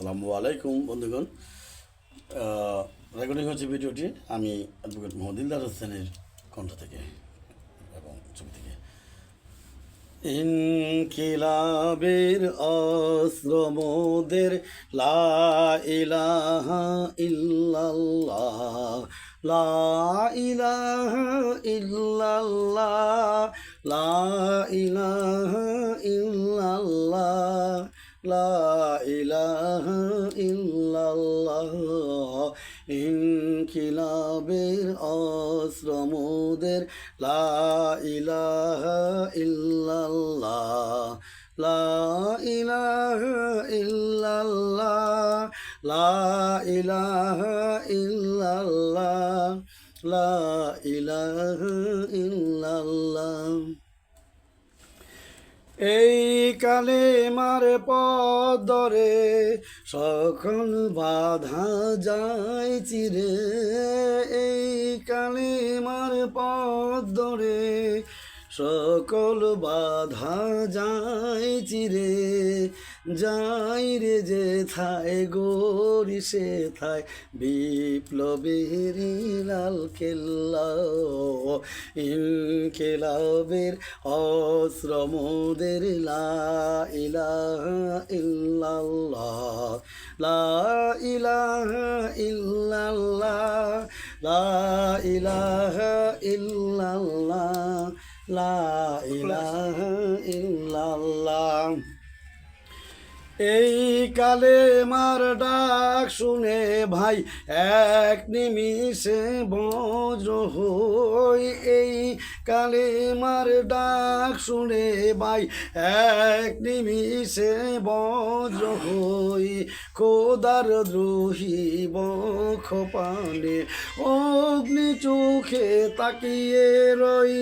আসসালামু আলাইকুম বন্ধুগণ। রেকর্ডিং হচ্ছে ভিডিওটি আমি অ্যাডভোকেট মোহাম্মদ দিলদার হোসেনের কণ্ঠ থেকে এবং ছবি থেকে। ইনকিলাবের অস্ত্র মোদের লা ইলাহা ইল্লাল্লাহ, লা ইলাহা ইল্লাল্লাহ, লা ইলাহা ইল্লাল্লাহ, লা ইলাহা ইল্লাল্লাহ। ইনকিলাবের অস্ত্র মোদের লা ইলাহা ইল্লাল্লাহ, লা ইলাহা ইল্লাল্লাহ, লা ইলাহা ইল্লাল্লাহ, লা ইলাহা ইল্লাল্লাহ। এই কালেমার পথ ধরে সকল বাধা যায় চিরে, এই কালেমার পথ ধরে সকল বাধা যায় চিরে, যাই রে যে থায় গরি সে থায় বিপ্লবের লাল কেল্লা। ইনকিলাবের অস্ত্র মোদের লা ইলাহা ইল্লাল্লাহ, লা ইলাহা ইল্লাল্লাহ, লা ইলাহা ইল্লাল্লাহ, লা ইলাহা ইল্লাল্লাহ। এই কালেমার ডাক শুনে ভাই এক নিমিষে বজ্র হই, এই কালেমার ডাক শুনে ভাই এক নিমিষে বজ্র হই। খোদার দ্রোহী বক্ষ পানে অগ্নি চোখে তাকিয়ে রই,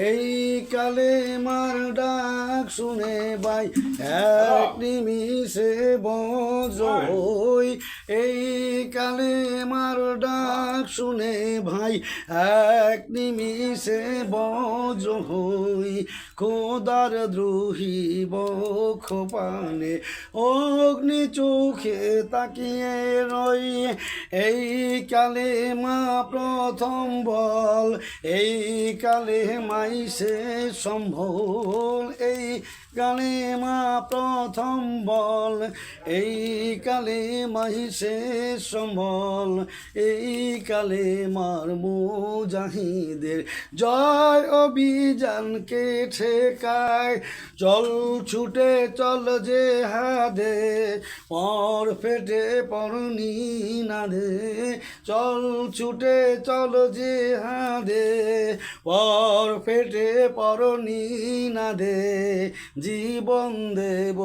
এই কালেমার ডাক শুনে ভাই এক নিমিষে বজ্র হই, এই কালেমার ডাক শুনে ভাই এক নিমিষে বজ্র হই। খোদার দ্রোহী বক্ষ পানে অগ্নি চোখে তাকিয়ে রই, এই কালেমা প্রথম বল, এই কালেমাই শেষ সম্বল, এই কালেমা প্রথম বল, এই কালেমাই শেষ সম্বল, এই কালেমার মুজাহিদের জয় অভিযানকে ঠেকায়। চল ছুটে চল জেহাদে, পর ফেটে পর নিনাদে, চল ছুটে চল জেহাদে, পর ফেটে পর নিনাদে, জীবন দেব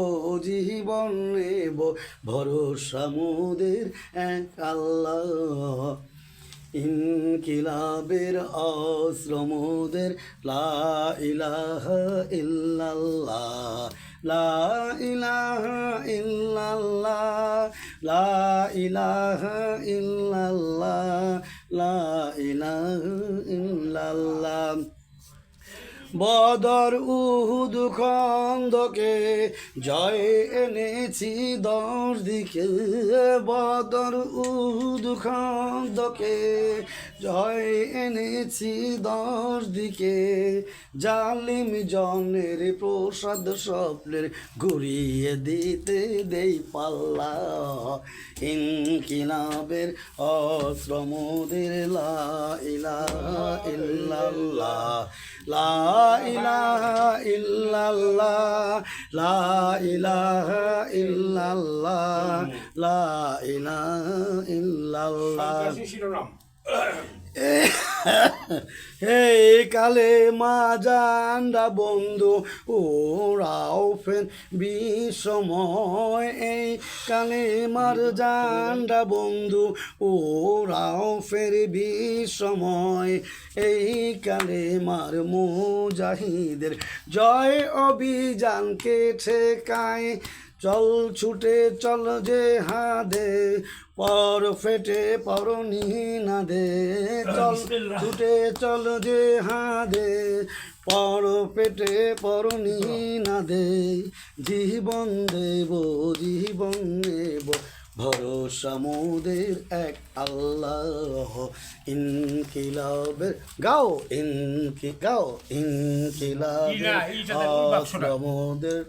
জীবন নেব ভরসা মোদের এক আল্লাহ। ইনকিলাবের অস্ত্র মোদের লা ইলাহা ইল্লাল্লাহ, লা ইলাহা ইল্লাল্লাহ, লা ইলাহা ইল্লাল্লাহ, লা ইলাহা ইল্লাল্লাহ। বদর উহুদ খন্দকে জয় এনেছি 10 দিকে, বদর উহুদ খন্দকে জয় এনেছি 10 দিকে, জালিম জনের প্রসাদ স্বপ্নের ঘুরিয়ে দিতে দেই পাল্লা। ইনকিলাবের অস্ত্র মোদের লা ইলাহা ইল্লাল্লাহ, লা ইলাহা ইল্লাল্লাহ, লা ইলাহা ইল্লাল্লাহ, লা ইলাহা ইল্লাল্লাহ। এই কালেমা জান্ডা বন্ধু ওরাও ফের বিষময়, এই কালেমার জান্ডা বন্ধু ওরাও ফের বিষময়, এই কালেমার মুজাহিদের জয় অভিযানকে ঠেকায়। চল ছুটে চল জেহাদে, পর ফেটে পর নিনাদে, চল ছুটে চল জেহাদে, পর পেটে পরনি না দে, জীবন দেব জীবন নেব, ভরসা মোদের এক আল্লাহ। ইনকিলাবের গাও গাও ইনকিলাবের ইটা দেখ, ওই বাক্সটা। মোদের